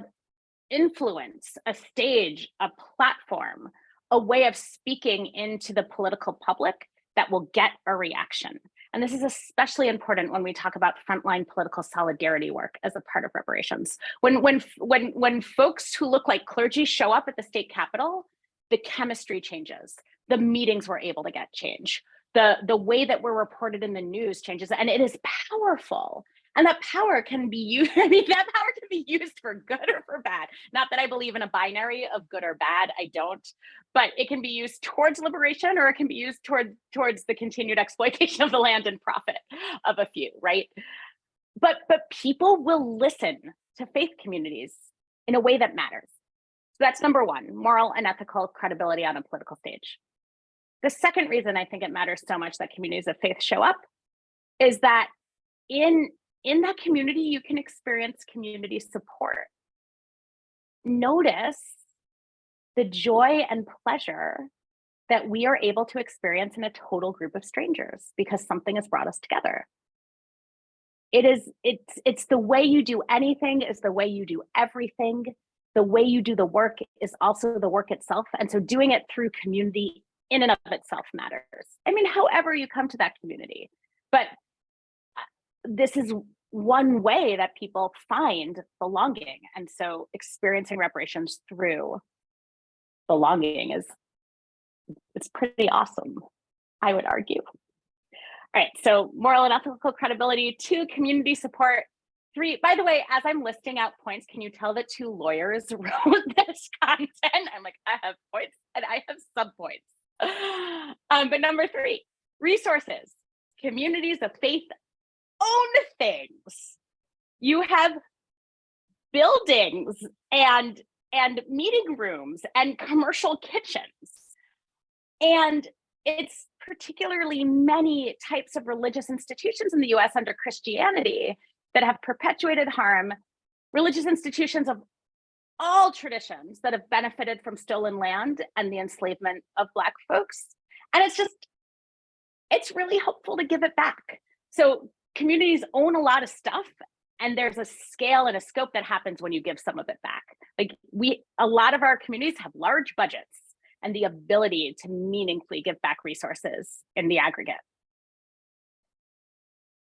influence, a stage, a platform, a way of speaking into the political public that will get a reaction. And this is especially important when we talk about frontline political solidarity work as a part of reparations. When folks who look like clergy show up at the state capitol, the chemistry changes. The meetings we're able to get change. The way that we're reported in the news changes, and it is powerful. And that power can be used, that power can be used for good or for bad. Not that I believe in a binary of good or bad, I don't, but it can be used towards liberation, or it can be used towards the continued exploitation of the land and profit of a few, right? But people will listen to faith communities in a way that matters. So that's number one, moral and ethical credibility on a political stage. The second reason I think it matters so much that communities of faith show up is that in that community, you can experience community support. Notice the joy and pleasure that we are able to experience in a total group of strangers because something has brought us together. It's the way you do anything is the way you do everything. The way you do the work is also the work itself. And so doing it through community in and of itself matters. I mean, however you come to that community, but this is one way that people find belonging. And so experiencing reparations through belonging it's pretty awesome, I would argue. All right, so moral and ethical credibility, 2, community support, 3, by the way, as I'm listing out points, can you tell that 2 lawyers wrote this content? I'm like, I have points and I have sub-points. But number 3, resources. Communities of faith own things. You have buildings and meeting rooms and commercial kitchens. And it's particularly many types of religious institutions in the US under Christianity that have perpetuated harm, religious institutions of all traditions that have benefited from stolen land and the enslavement of Black folks. And it's really helpful to give it back. So communities own a lot of stuff, and there's a scale and a scope that happens when you give some of it back. Like a lot of our communities have large budgets and the ability to meaningfully give back resources in the aggregate.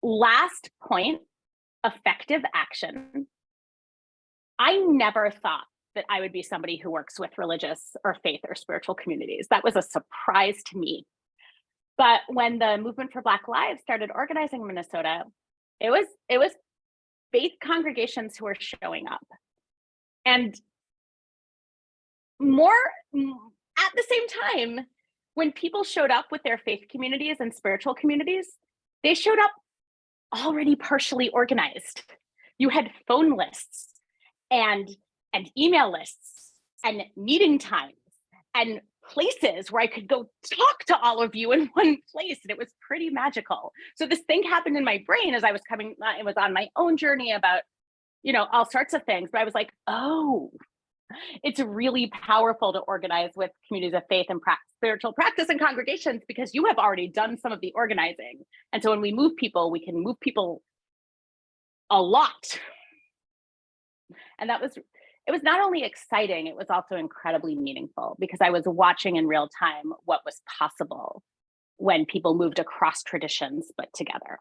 Last point, effective action. I never thought that I would be somebody who works with religious or faith or spiritual communities. That was a surprise to me. But when the Movement for Black Lives started organizing in Minnesota, it was faith congregations who were showing up. And more at the same time, when people showed up with their faith communities and spiritual communities, they showed up already partially organized. You had phone lists and email lists and meeting times and places where I could go talk to all of you in one place. And it was pretty magical. So this thing happened in my brain as I was it was on my own journey about, all sorts of things. But I was like, oh, it's really powerful to organize with communities of faith and spiritual practice and congregations because you have already done some of the organizing. And so when we move people, we can move people a lot. And it was not only exciting, it was also incredibly meaningful because I was watching in real time what was possible when people moved across traditions, but together.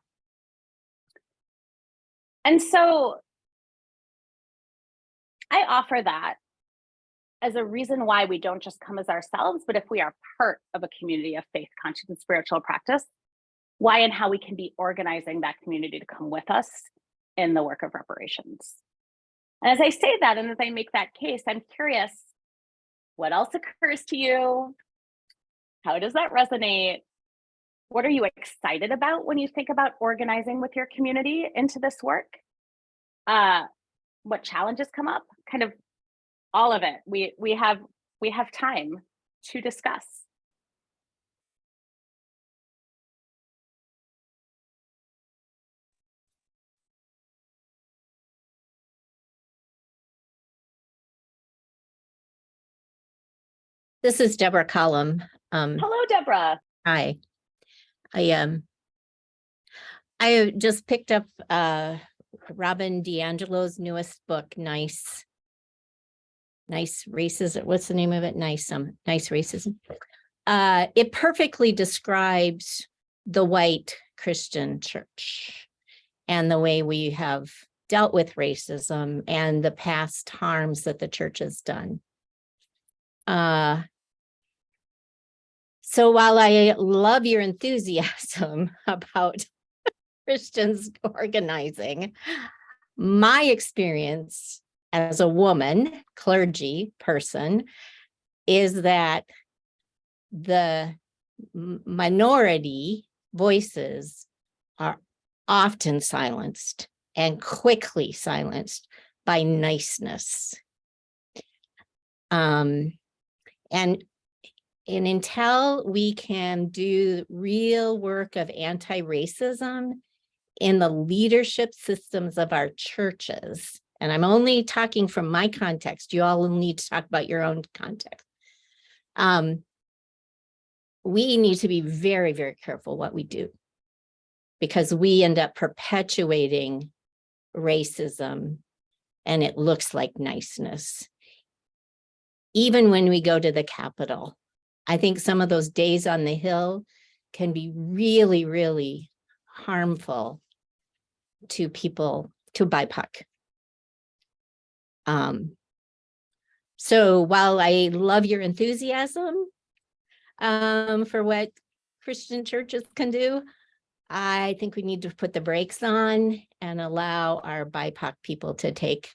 And so I offer that as a reason why we don't just come as ourselves, but if we are part of a community of faith, conscience, and spiritual practice, why and how we can be organizing that community to come with us in the work of reparations. And as I say that, and as I make that case, I'm curious, what else occurs to you? How does that resonate? What are you excited about when you think about organizing with your community into this work? What challenges come up? Kind of all of it. We have time to discuss. This is Deborah Collum. Hello, Deborah. Hi. I just picked up Robin DiAngelo's newest book, Nice Racism. What's the name of it? Nice Racism. It perfectly describes the white Christian church and the way we have dealt with racism and the past harms that the church has done. So while I love your enthusiasm about Christians organizing, my experience as a woman, clergy person, is that the minority voices are often silenced and quickly silenced by niceness. And until we can do real work of anti-racism in the leadership systems of our churches, and I'm only talking from my context, you all need to talk about your own context. We need to be very, very careful what we do, because we end up perpetuating racism and it looks like niceness. Even when we go to the Capitol, I think some of those days on the Hill can be really, really harmful to people, to BIPOC. So while I love your enthusiasm for what Christian churches can do, I think we need to put the brakes on and allow our BIPOC people to take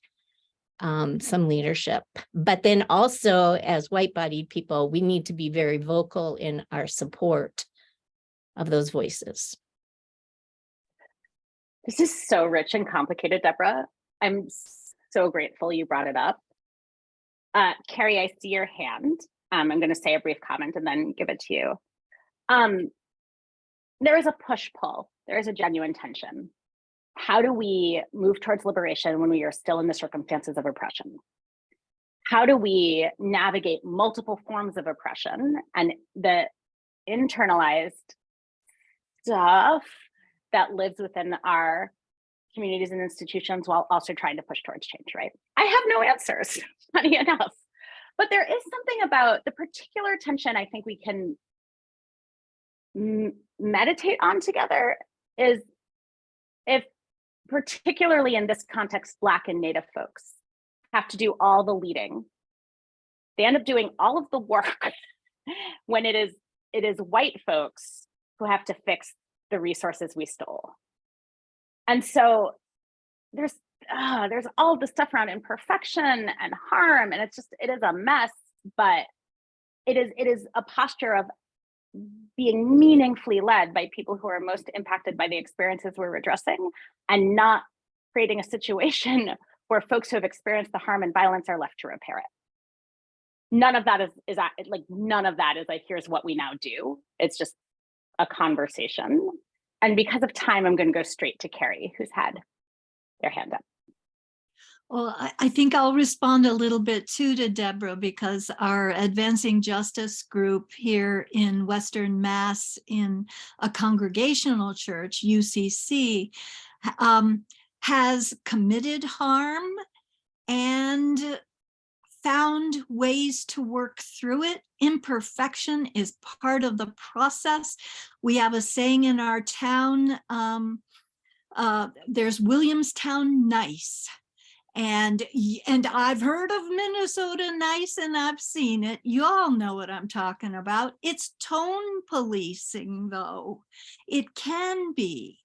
some leadership. But then also, as white-bodied people, we need to be very vocal in our support of those voices. This is so rich and complicated, Deborah. I'm so grateful you brought it up. Carrie, I see your hand. I'm going to say a brief comment and then give it to you. There is a push-pull. There is a genuine tension. How do we move towards liberation when we are still in the circumstances of oppression? How do we navigate multiple forms of oppression and the internalized stuff that lives within our communities and institutions while also trying to push towards change, right? I have no answers, funny enough. But there is something about the particular tension I think we can meditate on together is if, particularly in this context, Black and Native folks have to do all the leading. They end up doing all of the work when it is white folks who have to fix the resources we stole. And so there's all the stuff around imperfection and harm, and it is a mess, but it is a posture of being meaningfully led by people who are most impacted by the experiences we're addressing, and not creating a situation where folks who have experienced the harm and violence are left to repair it. None of that is like, here's what we now do. It's just a conversation. And because of time, I'm going to go straight to Carrie, who's had their hand up. Well, I think I'll respond a little bit too to Deborah, because our Advancing Justice group here in Western Mass in a congregational church, UCC, has committed harm and found ways to work through it. Imperfection is part of the process. We have a saying in our town, there's Williamstown nice. And I've heard of Minnesota nice, and I've seen it. You all know what I'm talking about. It's tone policing, though. It can be.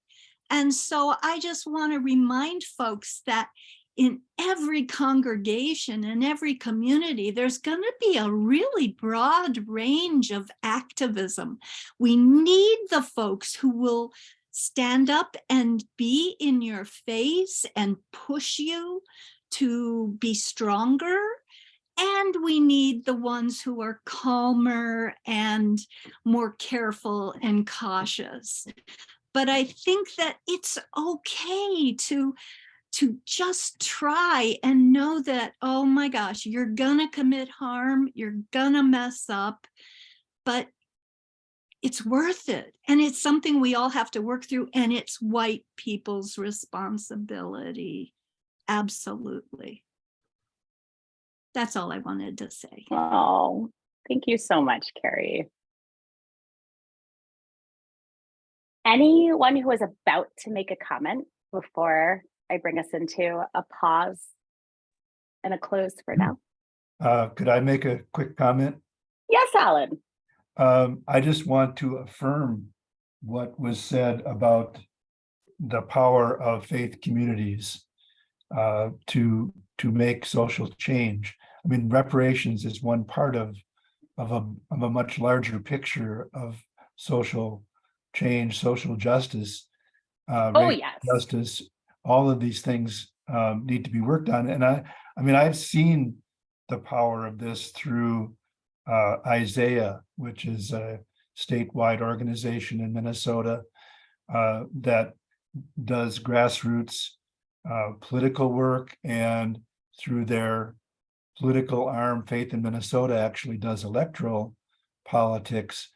And so I just want to remind folks that in every congregation, in every community, there's going to be a really broad range of activism. We need the folks who will stand up and be in your face and push you to be stronger. And we need the ones who are calmer and more careful and cautious. But I think that it's okay to just try and know that, oh my gosh, you're gonna commit harm, you're gonna mess up, but it's worth it. And it's something we all have to work through, and it's white people's responsibility. Absolutely. That's all I wanted to say. Oh, thank you so much, Carrie. Anyone who is about to make a comment before I bring us into a pause and a close for now? Could I make a quick comment? Yes, Alan. I just want to affirm what was said about the power of faith communities to make social change. I mean, reparations is one part of a much larger picture of social change, social justice, Oh, racial yes. justice. All of these things need to be worked on. And I mean, I've seen the power of this through Isaiah, which is a statewide organization in Minnesota that does grassroots political work, and through their political arm, Faith in Minnesota actually does electoral politics.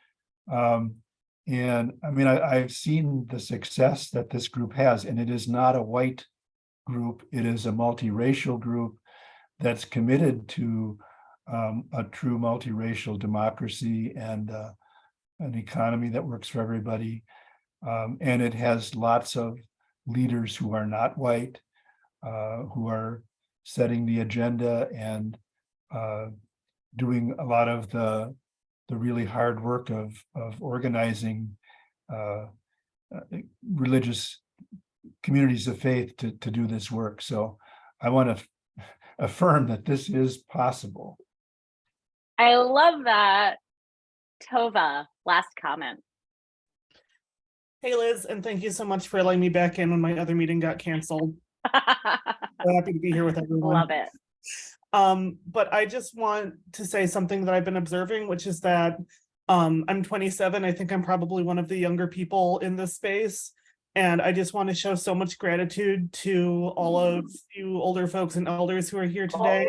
And I mean, I've seen the success that this group has, and it is not a white group. It is a multiracial group that's committed to a true multiracial democracy and an economy that works for everybody. And it has lots of leaders who are not white, who are setting the agenda and doing a lot of the really hard work of organizing religious communities of faith to do this work. So I want to affirm that this is possible. I love that. Tova, last comment. Hey, Liz, and thank you so much for letting me back in when my other meeting got canceled. So happy to be here with everyone. Love it. But I just want to say something that I've been observing, which is that I'm 27. I think I'm probably one of the younger people in this space. And I just want to show so much gratitude to all of you older folks and elders who are here today.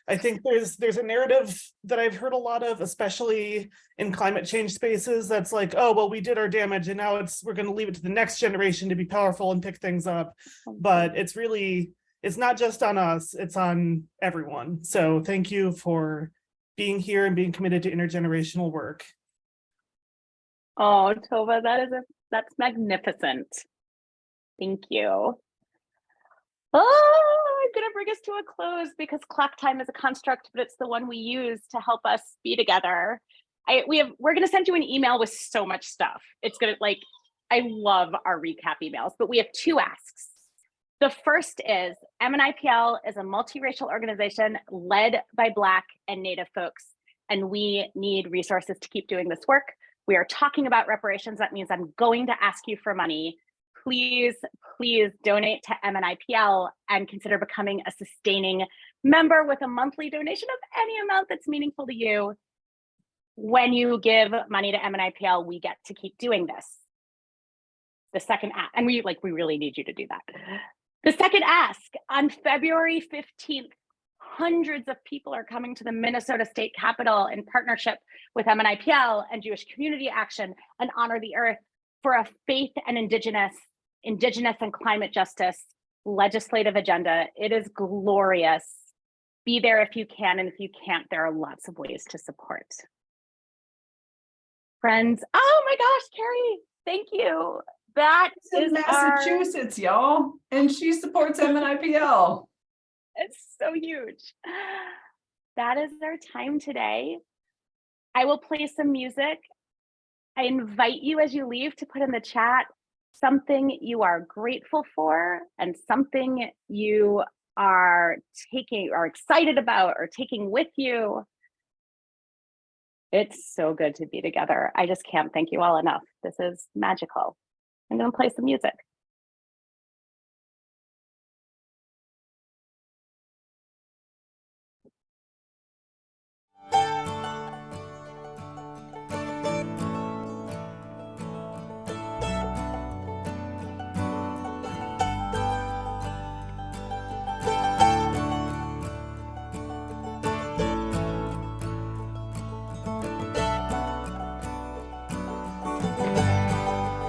I think there's a narrative that I've heard a lot of, especially in climate change spaces, that's like, oh, well, we did our damage and now we're going to leave it to the next generation to be powerful and pick things up. But it's not just on us, it's on everyone. So thank you for being here and being committed to intergenerational work. Oh, Tova, that's magnificent. Thank you. Oh, I'm going to bring us to a close because clock time is a construct, but it's the one we use to help us be together. We're going to send you an email with so much stuff. It's going to I love our recap emails, but we have two asks. The first is MNIPL is a multiracial organization led by Black and Native folks, and we need resources to keep doing this work. We are talking about reparations. That means I'm going to ask you for money. Please, please donate to MNIPL and consider becoming a sustaining member with a monthly donation of any amount that's meaningful to you. When you give money to MNIPL, we get to keep doing this. The second ask, and we really need you to do that. The second ask, on February 15th, hundreds of people are coming to the Minnesota State Capitol in partnership with MNIPL and Jewish Community Action and Honor the Earth for a faith and indigenous and climate justice legislative agenda. It is glorious. Be there if you can, and if you can't, there are lots of ways to support. Friends, oh my gosh, Carrie, thank you. That is Massachusetts, y'all, and she supports MNIPL. It's so huge. That is our time today. I will play some music. I invite you as you leave to put in the chat something you are grateful for and something you are taking or excited about or taking with you. It's so good to be together. I just can't thank you all enough. This is magical. I'm going to play some music.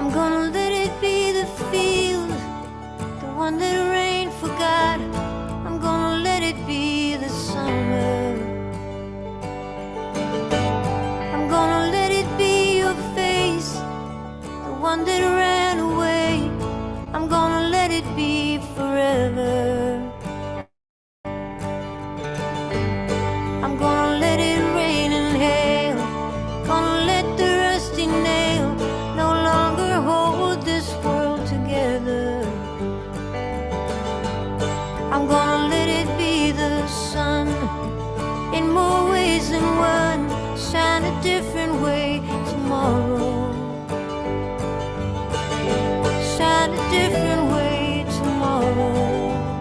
I'm gonna let it be the field, the one that rain forgot. I'm gonna let it be the summer. I'm gonna let it be your face, the one that ran away. I'm gonna let it be forever. I'm gonna let it rain and hail, gonna let the rusty nail no longer hold this world together. I'm gonna let it be the sun in more ways than one, shine a different way tomorrow, shine a different way tomorrow.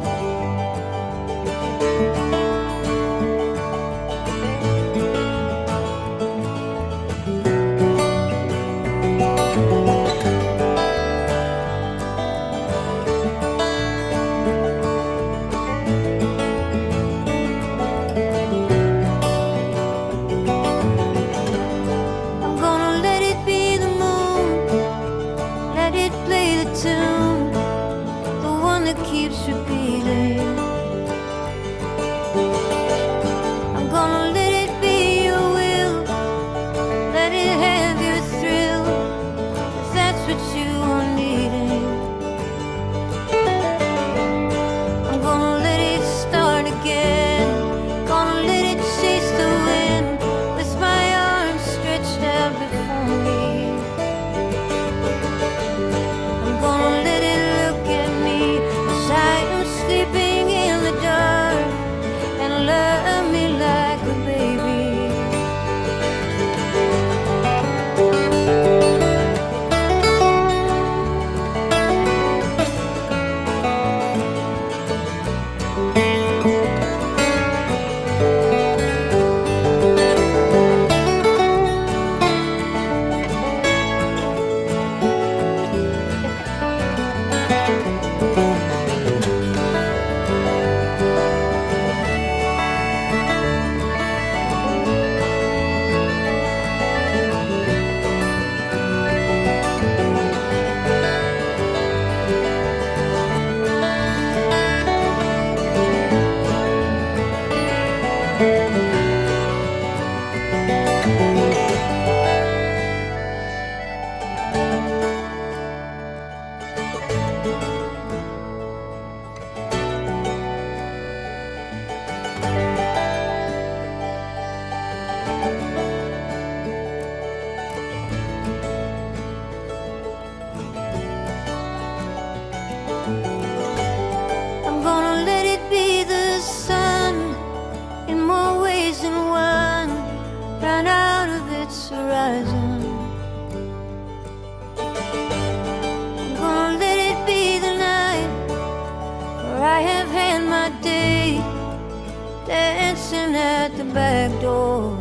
I'm gonna let it be the moon, let it play the tune, the one that keeps repeating. I'm gonna let it be your will, let it have your thrill, if that's what you are needing. I'm gonna let it start again, gonna let it chase the wind with my arms stretched out before me. I'm gonna let it look at me as I am sleeping in the dark and love me like a baby. I'm gonna let it be the sun in more ways than one, run out of its horizon. I'm gonna let it be the night where I have had my day, dancing at the back door.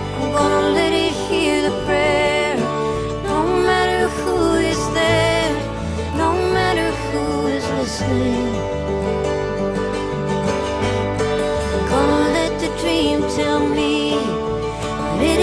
I'm gonna let it hear the prayer, no matter who is there, no matter who is listening. I'm gonna let the dream tell me what it